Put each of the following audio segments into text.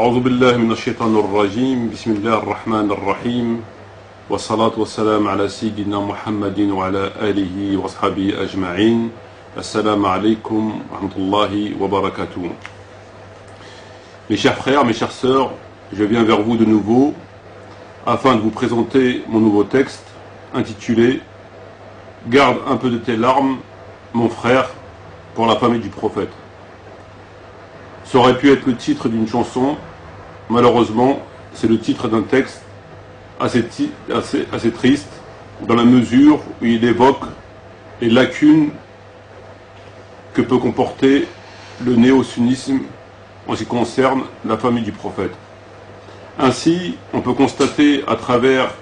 أعوذ بالله من الشيطان الرجيم بسم الله الرحمن الرحيم والصلاة والسلام على سيدنا محمد وعلى آله وصحبه أجمعين. Assalamu alaikum wa rahmatullahi wa barakatuh. Mes chers frères, mes chères sœurs, je viens vers vous de nouveau afin de vous présenter mon nouveau texte intitulé « Garde un peu de tes larmes, mon frère, pour la famille du prophète ». Ça aurait pu être le titre d'une chanson, malheureusement c'est le titre d'un texte assez triste dans la mesure où il évoque les lacunes que peut comporter le néo-sunnisme en ce qui concerne la famille du prophète. Ainsi, on peut constater à travers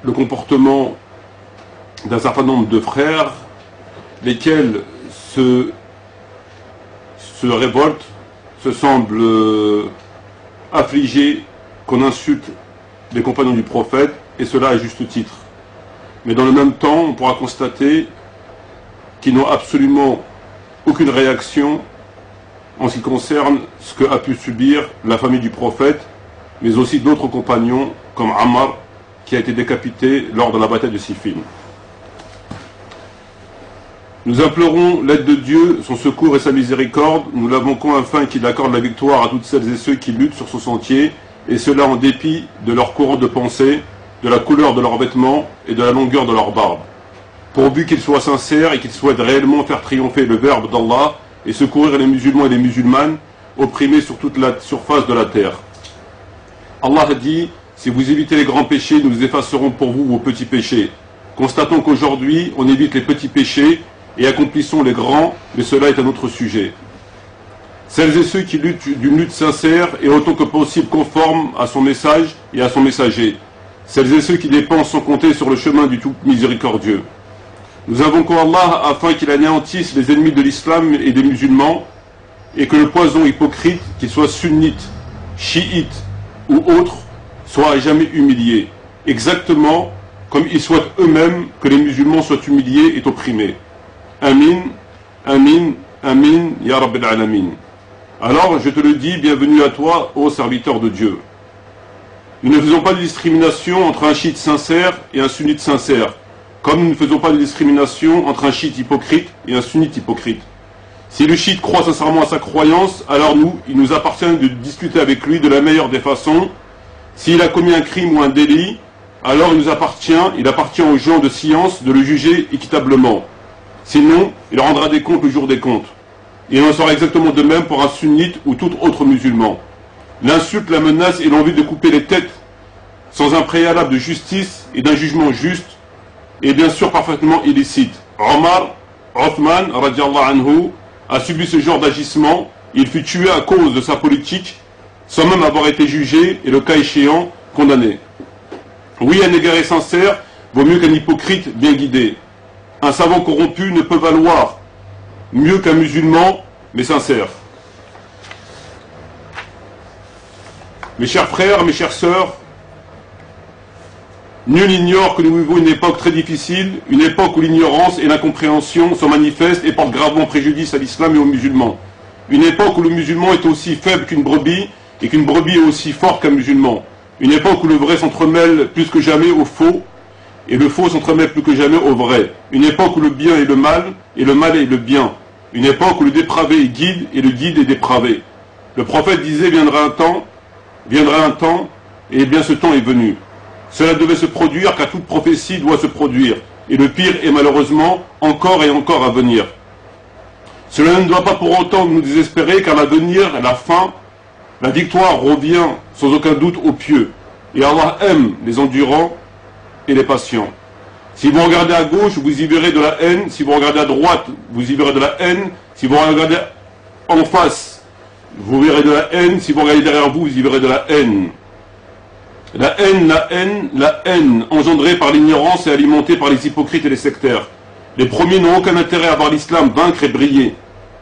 le comportement d'un certain nombre de frères, lesquels se révoltent, se semblent affligés qu'on insulte les compagnons du prophète, et cela à juste titre. Mais dans le même temps, on pourra constater qui n'ont absolument aucune réaction en ce qui concerne ce que a pu subir la famille du prophète, mais aussi d'autres compagnons comme Ammar, qui a été décapité lors de la bataille de Siffin. Nous implorons l'aide de Dieu, son secours et sa miséricorde. Nous l'invoquons afin qu'il accorde la victoire à toutes celles et ceux qui luttent sur son sentier, et cela en dépit de leur courant de pensée, de la couleur de leurs vêtements et de la longueur de leur barbe, pourvu qu'ils soient sincères et qu'ils souhaitent réellement faire triompher le verbe d'Allah et secourir les musulmans et les musulmanes opprimés sur toute la surface de la terre. Allah a dit: si vous évitez les grands péchés, nous effacerons pour vous vos petits péchés. Constatons qu'aujourd'hui, on évite les petits péchés et accomplissons les grands, mais cela est un autre sujet. Celles et ceux qui luttent d'une lutte sincère et autant que possible conforme à son message et à son messager. Celles et ceux qui dépensent sans compter sur le chemin du tout miséricordieux. Nous invoquons Allah afin qu'il anéantisse les ennemis de l'islam et des musulmans, et que le poison hypocrite, qu'il soit sunnite, chiite ou autre, soit à jamais humilié, exactement comme ils souhaitent eux-mêmes que les musulmans soient humiliés et opprimés. Amin, amin, amin, ya Rabbil Alamin. Alors, je te le dis, bienvenue à toi, ô serviteur de Dieu. Nous ne faisons pas de discrimination entre un chiite sincère et un sunnite sincère, comme nous ne faisons pas de discrimination entre un chiite hypocrite et un sunnite hypocrite. Si le chiite croit sincèrement à sa croyance, alors il nous appartient de discuter avec lui de la meilleure des façons. S'il a commis un crime ou un délit, alors il appartient aux gens de science de le juger équitablement. Sinon, il rendra des comptes le jour des comptes. Et il en sera exactement de même pour un sunnite ou tout autre musulman. L'insulte, la menace et l'envie de couper les têtes sans un préalable de justice et d'un jugement juste est bien sûr parfaitement illicite. Omar, Othman, radiallahu anhu, a subi ce genre d'agissement. Il fut tué à cause de sa politique, sans même avoir été jugé et le cas échéant, condamné. Oui, un égaré sincère vaut mieux qu'un hypocrite bien guidé. Un savant corrompu ne peut valoir mieux qu'un musulman, mais sincère. Mes chers frères, mes chères sœurs, nul n'ignore que nous vivons une époque très difficile, une époque où l'ignorance et l'incompréhension sont manifestes et portent gravement préjudice à l'islam et aux musulmans. Une époque où le musulman est aussi faible qu'une brebis et qu'une brebis est aussi forte qu'un musulman. Une époque où le vrai s'entremêle plus que jamais au faux et le faux s'entremêle plus que jamais au vrai. Une époque où le bien est le mal et le mal est le bien. Une époque où le dépravé est guide et le guide est dépravé. Le prophète disait: viendra un temps, et bien ce temps est venu. Cela devait se produire car toute prophétie doit se produire. Et le pire est malheureusement encore et encore à venir. Cela ne doit pas pour autant nous désespérer car l'avenir, la fin, la victoire revient sans aucun doute aux pieux. Et Allah aime les endurants et les patients. Si vous regardez à gauche, vous y verrez de la haine. Si vous regardez à droite, vous y verrez de la haine. Si vous regardez en face, vous verrez de la haine. Si vous regardez derrière vous, vous y verrez de la haine. La haine engendrée par l'ignorance et alimentée par les hypocrites et les sectaires. Les premiers n'ont aucun intérêt à voir l'islam vaincre et briller.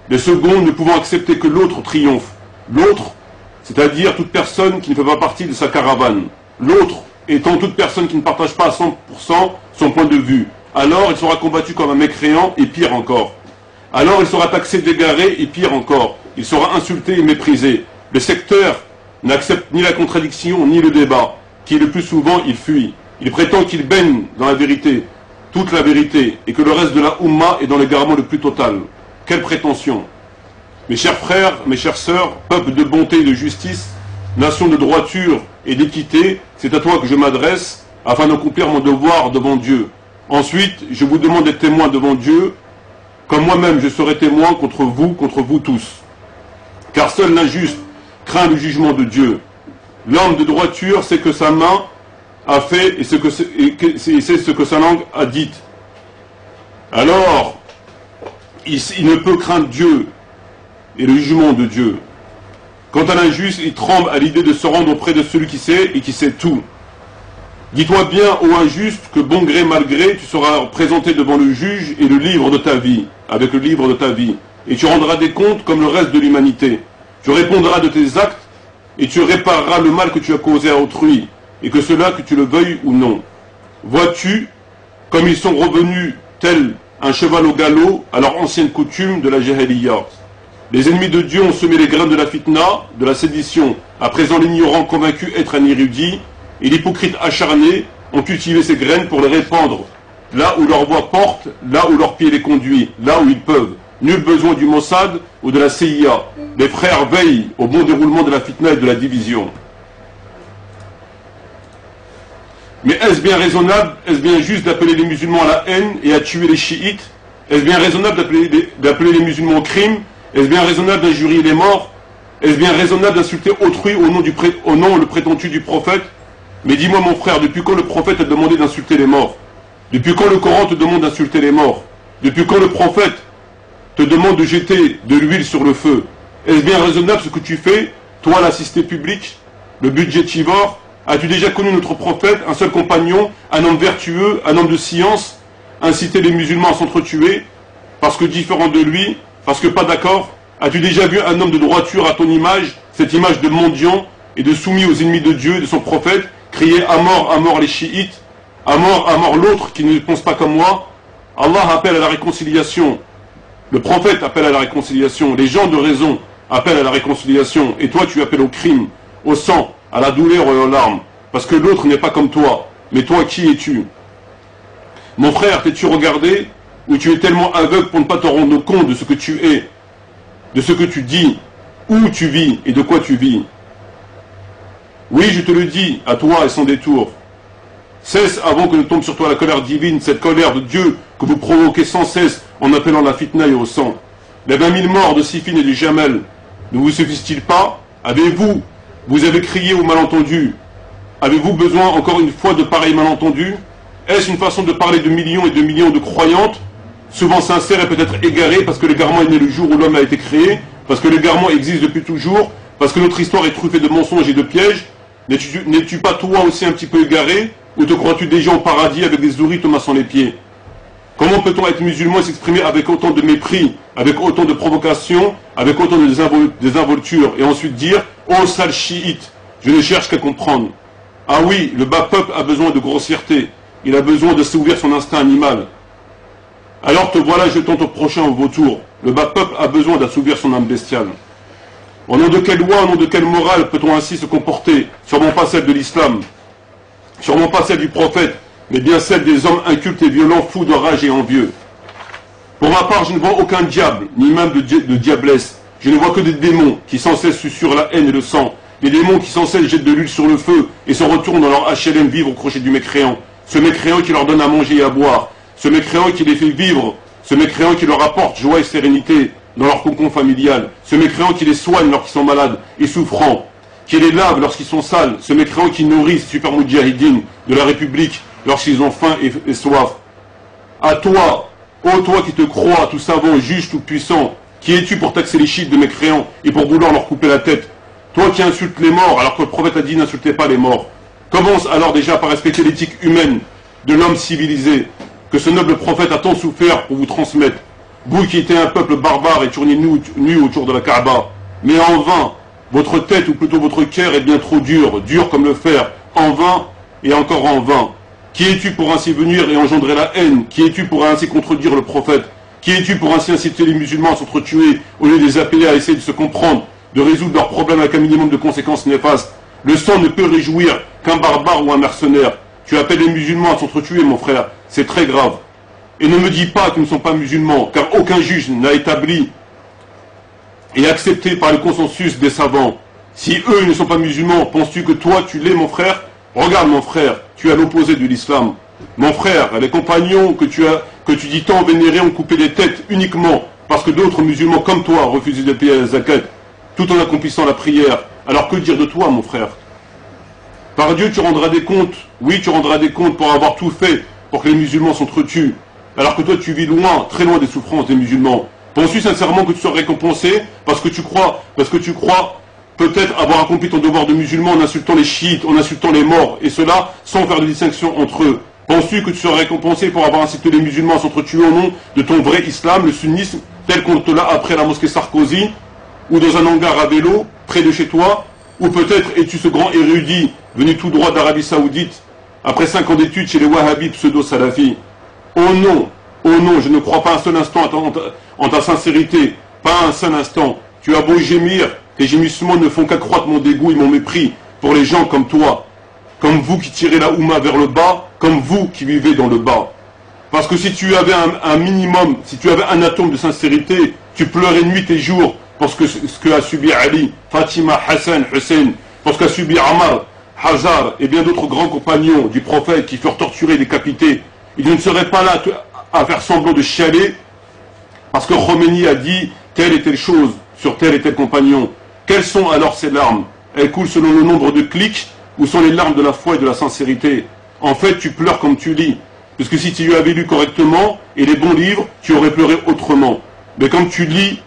Les seconds ne pouvant accepter que l'autre triomphe. L'autre, c'est-à-dire toute personne qui ne fait pas partie de sa caravane. L'autre étant toute personne qui ne partage pas à 100% son point de vue. Alors il sera combattu comme un mécréant et pire encore. Alors il sera taxé d'égaré et pire encore. Il sera insulté et méprisé. Le secteur n'accepte ni la contradiction ni le débat, qui le plus souvent il fuit. Il prétend qu'il baigne dans la vérité, toute la vérité, et que le reste de la Oumma est dans l'égarement le plus total. Quelle prétention! Mes chers frères, mes chères sœurs, peuple de bonté et de justice, nation de droiture et d'équité, c'est à toi que je m'adresse, afin d'accomplir mon devoir devant Dieu. Ensuite, je vous demande d'être témoin devant Dieu, comme moi-même je serai témoin contre vous tous. Car seul l'injuste craint le jugement de Dieu. L'homme de droiture sait que sa main a fait et sait ce que sa langue a dit. Alors, il ne peut craindre Dieu et le jugement de Dieu. Quant à l'injuste, il tremble à l'idée de se rendre auprès de celui qui sait et qui sait tout. Dis-toi bien, ô injuste, que bon gré mal gré, tu seras présenté devant le juge et le livre de ta vie, avec le livre de ta vie, et tu rendras des comptes comme le reste de l'humanité. Tu répondras de tes actes et tu répareras le mal que tu as causé à autrui, et que cela que tu le veuilles ou non. Vois-tu, comme ils sont revenus tel un cheval au galop à leur ancienne coutume de la Jahiliya. Les ennemis de Dieu ont semé les graines de la fitna, de la sédition. À présent, l'ignorant convaincu être un érudit et l'hypocrite acharné ont cultivé ces graines pour les répandre là où leur voix porte, là où leur pied les conduit, là où ils peuvent. Nul besoin du Mossad ou de la CIA. Les frères veillent au bon déroulement de la fitna et de la division. Mais est-ce bien raisonnable, est-ce bien juste d'appeler les musulmans à la haine et à tuer les chiites? Est-ce bien raisonnable d'appeler les musulmans au crime? Est-ce bien raisonnable d'injurier les morts? Est-ce bien raisonnable d'insulter autrui au nom le prétendu du prophète? Mais dis-moi mon frère, depuis quand le prophète a demandé d'insulter les morts? Depuis quand le Coran te demande d'insulter les morts? Depuis quand le prophète te demande de jeter de l'huile sur le feu? Est-ce bien raisonnable ce que tu fais, toi l'assisté public, le budgétivore? As-tu déjà connu notre prophète, un seul compagnon, un homme vertueux, un homme de science, inciter les musulmans à s'entretuer, parce que différent de lui, parce que pas d'accord? As-tu déjà vu un homme de droiture à ton image, cette image de mendiant et de soumis aux ennemis de Dieu et de son prophète, crier à mort les chiites, à mort l'autre qui ne pense pas comme moi? Allah appelle à la réconciliation, le prophète appelle à la réconciliation, les gens de raison appellent à la réconciliation, et toi tu appelles au crime, au sang, à la douleur et aux larmes, parce que l'autre n'est pas comme toi. Mais toi, qui es-tu? Mon frère, t'es-tu regardé, ou tu es tellement aveugle pour ne pas te rendre compte de ce que tu es, de ce que tu dis, où tu vis et de quoi tu vis? Oui, je te le dis, à toi et sans détour. Cesse avant que ne tombe sur toi la colère divine, cette colère de Dieu que vous provoquez sans cesse en appelant la fitna et au sang. Les 20 000 morts de Siffin et du Jamel ne vous suffisent-ils pas? Vous avez crié au malentendu. Avez-vous besoin encore une fois de pareils malentendus? Est-ce une façon de parler de millions et de millions de croyantes, souvent sincères et peut-être égarées, parce que l'égarement est né le jour où l'homme a été créé, parce que l'égarement existe depuis toujours, parce que notre histoire est truffée de mensonges et de pièges? N'es-tu pas toi aussi un petit peu égaré? Ou te crois-tu déjà au paradis avec des souris te massant les pieds? Comment peut-on être musulman et s'exprimer avec autant de mépris, avec autant de provocation, avec autant de désinvolture, et ensuite dire « Oh sale chiite, je ne cherche qu'à comprendre ». Ah oui, le bas peuple a besoin de grossièreté, il a besoin de s'ouvrir son instinct animal. Alors te voilà jetant au prochain au vautour. Le bas peuple a besoin d'assouvir son âme bestiale. Au nom de quelle loi, au nom de quelle morale peut-on ainsi se comporter? Sûrement pas celle de l'islam, sûrement pas celle du prophète, mais bien celle des hommes incultes et violents, fous de rage et envieux. Pour ma part, je ne vois aucun diable, ni même de diablesse. Je ne vois que des démons qui sans cesse susurrent la haine et le sang. Des démons qui sans cesse jettent de l'huile sur le feu et se retournent dans leur HLM vivre au crochet du mécréant. Ce mécréant qui leur donne à manger et à boire. Ce mécréant qui les fait vivre. Ce mécréant qui leur apporte joie et sérénité dans leur cocon familial. Ce mécréant qui les soigne lorsqu'ils sont malades et souffrants. Qui les lave lorsqu'ils sont sales. Ce mécréant qui nourrit ces super moudjahidines de la République lorsqu'ils ont faim et soif. À toi, ô toi qui te crois tout savant, juge, tout puissant, qui es-tu pour taxer les chiites de mécréants et pour vouloir leur couper la tête? Toi qui insultes les morts alors que le prophète a dit n'insultez pas les morts. Commence alors déjà par respecter l'éthique humaine de l'homme civilisé que ce noble prophète a tant souffert pour vous transmettre. Vous qui étiez un peuple barbare et tourniez nu autour de la Kaaba. Mais en vain, votre tête ou plutôt votre cœur est bien trop dur, dur comme le fer, en vain et encore en vain. Qui es-tu pour ainsi venir et engendrer la haine? Qui es-tu pour ainsi contredire le prophète? Qui es-tu pour ainsi inciter les musulmans à s'entretuer au lieu de les appeler à essayer de se comprendre? de résoudre leurs problèmes avec un minimum de conséquences néfastes. Le sang ne peut réjouir qu'un barbare ou un mercenaire. Tu appelles les musulmans à s'entretuer, mon frère, c'est très grave. Et ne me dis pas qu'ils ne sont pas musulmans, car aucun juge n'a établi et accepté par le consensus des savants. Si eux ne sont pas musulmans, penses-tu que toi tu l'es, mon frère? Regarde, mon frère, tu es à l'opposé de l'islam. Mon frère, les compagnons que tu dis tant vénérer ont coupé les têtes uniquement parce que d'autres musulmans comme toi refusaient de payer la zakat, tout en accomplissant la prière. Alors que dire de toi, mon frère? Par Dieu, tu rendras des comptes. Oui, tu rendras des comptes pour avoir tout fait pour que les musulmans s'entretuent. Alors que toi, tu vis loin, très loin des souffrances des musulmans. Penses-tu sincèrement que tu seras récompensé parce que tu crois peut-être avoir accompli ton devoir de musulman en insultant les chiites, en insultant les morts, et cela sans faire de distinction entre eux? Penses-tu que tu seras récompensé pour avoir incité les musulmans à s'entretuer au nom de ton vrai islam, le sunnisme, tel qu'on te l'a appris à la mosquée Sarkozy, ou dans un hangar à vélo, près de chez toi? Ou peut-être es-tu ce grand érudit venu tout droit d'Arabie Saoudite, après 5 ans d'études chez les Wahhabis pseudo-salafis? Oh non, je ne crois pas un seul instant en ta sincérité, pas un seul instant. Tu as beau gémir, tes gémissements ne font qu'accroître mon dégoût et mon mépris pour les gens comme toi, comme vous qui tirez la Oumma vers le bas, comme vous qui vivez dans le bas. Parce que si tu avais un minimum, si tu avais un atome de sincérité, tu pleurais nuit et jour pour ce que a subi Ali, Fatima, Hassan, Hussein, pour ce qu'a subi Ammar, Hajar et bien d'autres grands compagnons du prophète qui furent torturés et décapités. Ils ne seraient pas là à faire semblant de chialer parce que Khomeini a dit telle et telle chose sur tel et tel compagnon. Quelles sont alors ces larmes? Elles coulent selon le nombre de clics ou sont les larmes de la foi et de la sincérité? En fait, tu pleures comme tu lis. Puisque si tu avais lu correctement et les bons livres, tu aurais pleuré autrement. Mais quand tu lis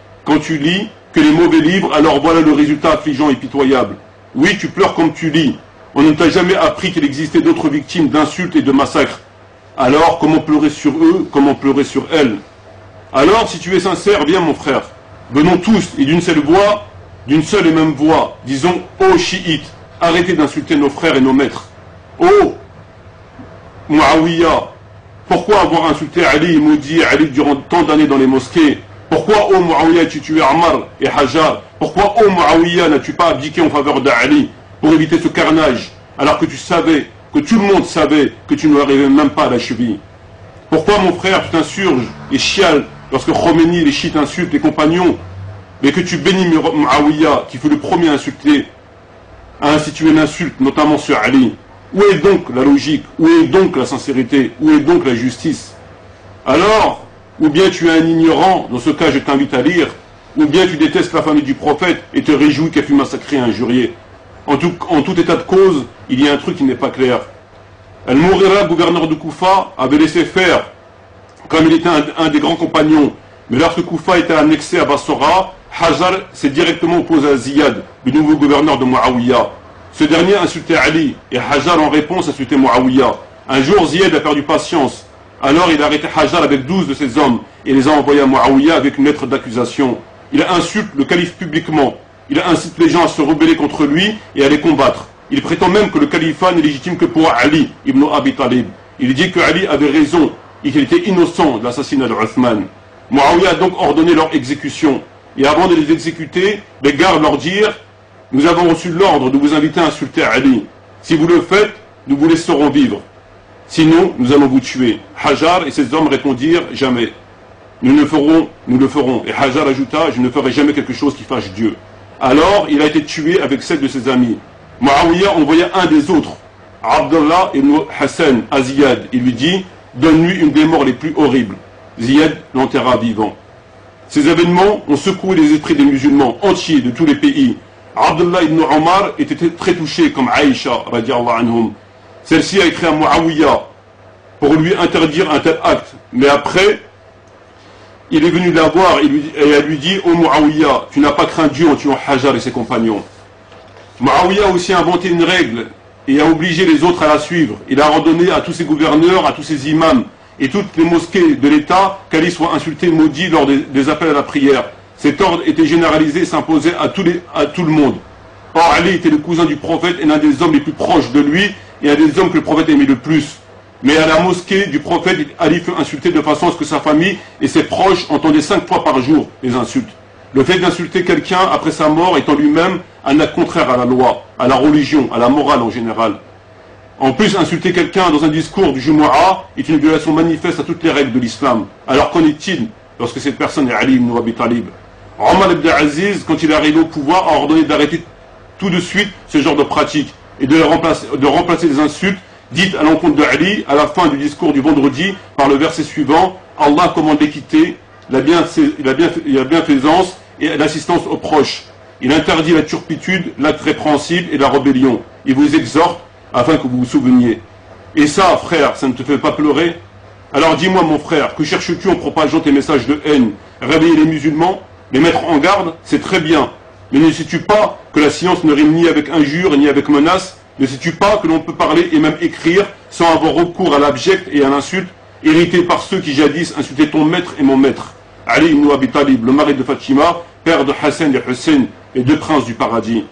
que les mauvais livres, alors voilà le résultat affligeant et pitoyable. Oui, tu pleures comme tu lis. On ne t'a jamais appris qu'il existait d'autres victimes d'insultes et de massacres. Alors, comment pleurer sur eux, comment pleurer sur elles? Alors, si tu es sincère, viens mon frère. Venons tous, et d'une seule voix, d'une seule et même voix, disons, ô chiites, arrêtez d'insulter nos frères et nos maîtres. Ô Muawiyah, pourquoi avoir insulté Ali et maudit Ali durant tant d'années dans les mosquées? Pourquoi, ô Muawiyah, as-tu tué Ammar et Hajar? Pourquoi, ô Muawiyah, n'as-tu pas abdiqué en faveur d'Ali pour éviter ce carnage, alors que tu savais, que tout le monde savait que tu n'arrivais même pas à la cheville? Pourquoi, mon frère, tu t'insurges et chiales lorsque Khomeini et les chiites insultent les compagnons, mais que tu bénis Muawiyah, qui fut le premier à insulter, à instituer l'insulte, notamment sur Ali? Où est donc la logique? Où est donc la sincérité? Où est donc la justice? Alors, ou bien tu es un ignorant, dans ce cas je t'invite à lire, ou bien tu détestes la famille du prophète et te réjouis qu'elle fût massacrée et injuriée. En tout état de cause, il y a un truc qui n'est pas clair. Al-Mughira, gouverneur de Koufa, avait laissé faire, comme il était un des grands compagnons. Mais lorsque Koufa était annexé à Bassora, Hajar s'est directement opposé à Ziyad, le nouveau gouverneur de Muawiyah. Ce dernier insultait Ali, et Hajar en réponse insultait Muawiyah. Un jour, Ziyad a perdu patience. Alors il a arrêté Hajar avec 12 de ses hommes, et les a envoyés à Muawiyah avec une lettre d'accusation. Il insulte le calife publiquement. Il incite les gens à se rebeller contre lui et à les combattre. Il prétend même que le califat n'est légitime que pour Ali, ibn Abi Talib. Il dit que Ali avait raison et qu'il était innocent de l'assassinat de Uthman. Muawiyah a donc ordonné leur exécution. Et avant de les exécuter, les gardes leur dirent: nous avons reçu l'ordre de vous inviter à insulter Ali. Si vous le faites, nous vous laisserons vivre. Sinon, nous allons vous tuer. Hajar et ses hommes répondirent: jamais. Nous le ferons. Et Hajar ajouta: je ne ferai jamais quelque chose qui fâche Dieu. Alors, il a été tué avec 7 de ses amis. Muawiyah envoya un des autres, Abdullah ibn Hassan à Ziyad. Il lui dit: donne-lui une des morts les plus horribles. Ziyad l'enterra vivant. Ces événements ont secoué les esprits des musulmans entiers de tous les pays. Abdullah ibn Omar était très touché comme Aïcha, radiallahu anhum. Celle-ci a écrit à Muawiyah pour lui interdire un tel acte. Mais après, il est venu la voir et elle lui dit: ô Muawiyah, tu n'as pas craint Dieu en tuant Hajar et ses compagnons. Muawiyah a aussi inventé une règle et a obligé les autres à la suivre. Il a ordonné à tous ses gouverneurs, à tous ses imams et toutes les mosquées de l'État qu'Ali soit insulté, maudit lors des appels à la prière. Cet ordre était généralisé et s'imposait à tout le monde. Or, Ali était le cousin du prophète et l'un des hommes les plus proches de lui et un des hommes que le prophète aimait le plus. Mais à la mosquée du prophète, Ali fut insulté de façon à ce que sa famille et ses proches entendaient 5 fois par jour les insultes. Le fait d'insulter quelqu'un après sa mort est en lui-même un acte contraire à la loi, à la religion, à la morale en général. En plus, insulter quelqu'un dans un discours du Jumu'ah est une violation manifeste à toutes les règles de l'islam. Alors qu'en est-il lorsque cette personne est Ali ibn Abi Talib? Omar ibn Aziz, quand il est arrivé au pouvoir, a ordonné d'arrêter tout de suite ce genre de pratique et de remplacer les insultes dites à l'encontre de Ali à la fin du discours du vendredi par le verset suivant: Allah commande l'équité, la bienfaisance et l'assistance aux proches. Il interdit la turpitude, l'acte répréhensible et la rébellion. Il vous exhorte afin que vous vous souveniez. Et ça, frère, ça ne te fait pas pleurer? Alors dis-moi, mon frère, que cherches-tu en propageant tes messages de haine? Réveiller les musulmans, les mettre en garde, c'est très bien. Mais ne sais-tu pas que la science ne rime ni avec injure ni avec menace? Ne sais-tu pas que l'on peut parler et même écrire sans avoir recours à l'abject et à l'insulte, hérité par ceux qui jadis insultaient ton maître et mon maître? Ali ibn Abi Talib, le mari de Fatima, père de Hassan et Hussein, les deux princes du paradis.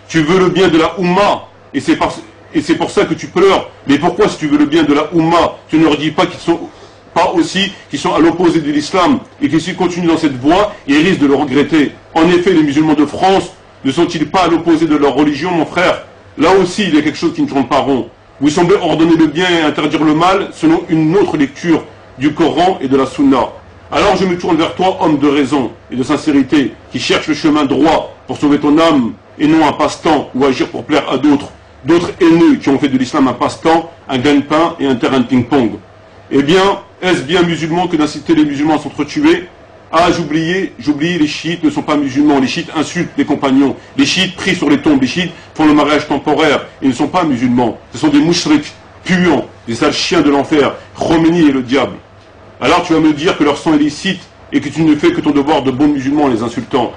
Tu veux le bien de la Oumma, et c'est pour ça que tu pleures. Mais pourquoi, si tu veux le bien de la Oumma, tu ne leur dis pas qu'ils sont à l'opposé de l'islam, et que s'ils continuent dans cette voie, ils risquent de le regretter? En effet, les musulmans de France ne sont-ils pas à l'opposé de leur religion, mon frère? Là aussi, il y a quelque chose qui ne tourne pas rond. Vous semblez ordonner le bien et interdire le mal selon une autre lecture du Coran et de la Sunna. Alors je me tourne vers toi, homme de raison et de sincérité, qui cherche le chemin droit pour sauver ton âme, et non un passe-temps ou agir pour plaire à d'autres haineux qui ont fait de l'islam un passe-temps, un gagne-pain et un terrain de ping-pong. Eh bien, est-ce bien musulman que d'inciter les musulmans à s'entretuer? Ah, j'oubliais, les chiites ne sont pas musulmans, les chiites insultent les compagnons, les chiites prient sur les tombes, les chiites font le mariage temporaire, ils ne sont pas musulmans, ce sont des mouchriks, puants, des sales chiens de l'enfer, Khomeini et le diable. Alors tu vas me dire que leur sang est licite et que tu ne fais que ton devoir de bon musulman en les insultant.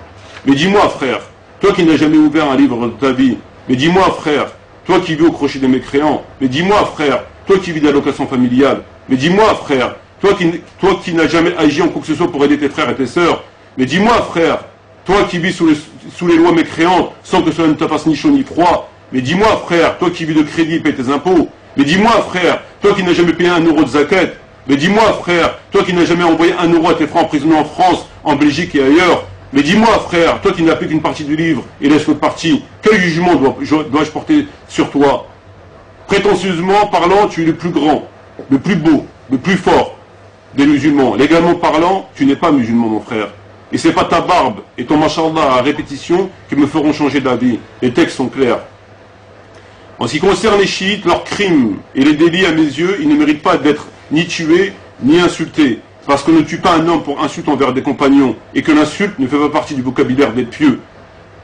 Mais dis-moi, frère, toi qui n'as jamais ouvert un livre de ta vie, mais dis-moi, frère, toi qui vis au crochet des mécréants, mais dis-moi, frère, toi qui vis d'allocation familiale, mais dis-moi, frère, toi qui n'as jamais agi en quoi que ce soit pour aider tes frères et tes sœurs, mais dis-moi, frère, toi qui vis sous les lois mécréantes sans que cela ne te fasse ni chaud ni froid, mais dis-moi, frère, toi qui vis de crédit et paie tes impôts, mais dis-moi, frère, toi qui n'as jamais payé 1 euro de zakat, mais dis-moi, frère, toi qui n'as jamais envoyé 1 euro à tes frères emprisonnés en France, en Belgique et ailleurs, mais dis-moi, frère, toi qui n'as plus qu'une partie du livre et laisse l'autre partie, quel jugement dois-je porter sur toi? Prétentieusement parlant, tu es le plus grand, le plus beau, le plus fort des musulmans. Légalement parlant, tu n'es pas musulman, mon frère. Et c'est pas ta barbe et ton machallah à répétition qui me feront changer d'avis. Les textes sont clairs. En ce qui concerne les chiites, leurs crimes et les délits à mes yeux, ils ne méritent pas d'être ni tués ni insultés. Parce qu'on ne tue pas un homme pour insulte envers des compagnons et que l'insulte ne fait pas partie du vocabulaire des pieux.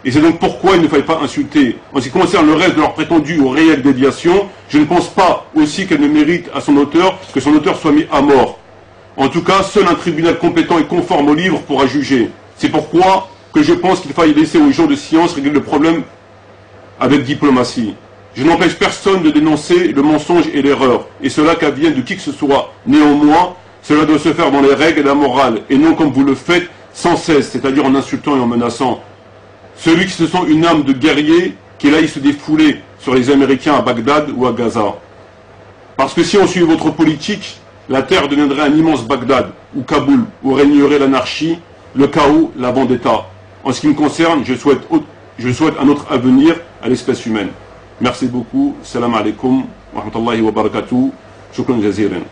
Et c'est donc pourquoi il ne fallait pas insulter. En ce qui concerne le reste de leur prétendue ou réelle déviation, je ne pense pas aussi qu'elle ne mérite à son auteur que son auteur soit mis à mort. En tout cas, seul un tribunal compétent et conforme au livre pourra juger. C'est pourquoi que je pense qu'il faille laisser aux gens de science régler le problème avec diplomatie. Je n'empêche personne de dénoncer le mensonge et l'erreur, et cela qu'advienne de qui que ce soit. Néanmoins, cela doit se faire dans les règles et la morale, et non comme vous le faites sans cesse, c'est-à-dire en insultant et en menaçant. Celui qui se sent une âme de guerrier, qu'il aille se défouler sur les Américains à Bagdad ou à Gaza. Parce que si on suit votre politique, la terre deviendrait un immense Bagdad, ou Kaboul, où régnerait l'anarchie, le chaos, la vendetta. En ce qui me concerne, je souhaite un autre avenir à l'espèce humaine. Merci beaucoup. Salam alaikum wa rahmatullahi wa barakatuh. Shukran jaziran.